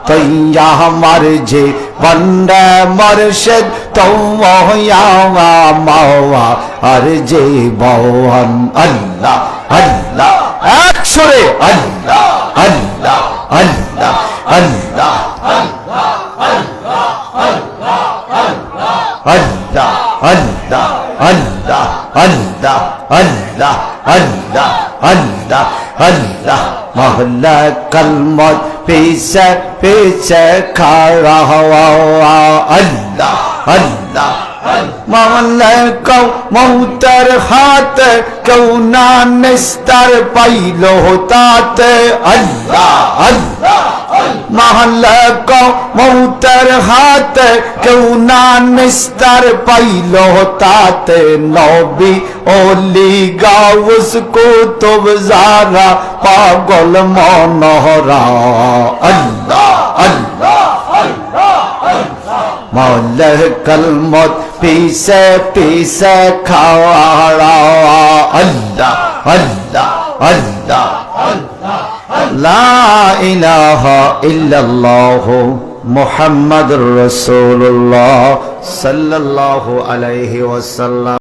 তৈয়া আমার যে বন্দে মুর্শিদ তোয়া মাওয়া আর যে বওয়ান আল্লাহ আল্লাহ একসরে আল্লাহ আল্লাহ আল্লাহ আল্লাহ আল্লাহ আল্লাহ আল্লাহ আল্লাহ আল্লাহ আল্লাহ আল্লাহ আল্লাহ মহল্লা কলমত পিছে পিছে খাড়া হওয়া আল্লাহ আল্লাহ মহল্লা কৌ মৌতের হাত কেউ না নিস্তার পাইল তাতে আল্লাহ আল্লাহ মহল্লা কৌ মৌতের হাত কেউ না নিস্তার পাইল তাতে নবী ওলি গাউস কুতুব যারা পাগল মনোহরা আল্লাহ আল্লাহ মৌলা কলমত পিছে পিছে খাওয়া আল্লাহ আল্লাহ আল্লাহ লা ইলাহা ইল্লাল্লাহ মুহাম্মাদুর রাসূলুল্লাহ সাল্লাল্লাহু আলাইহি ওয়াসাল্লাম।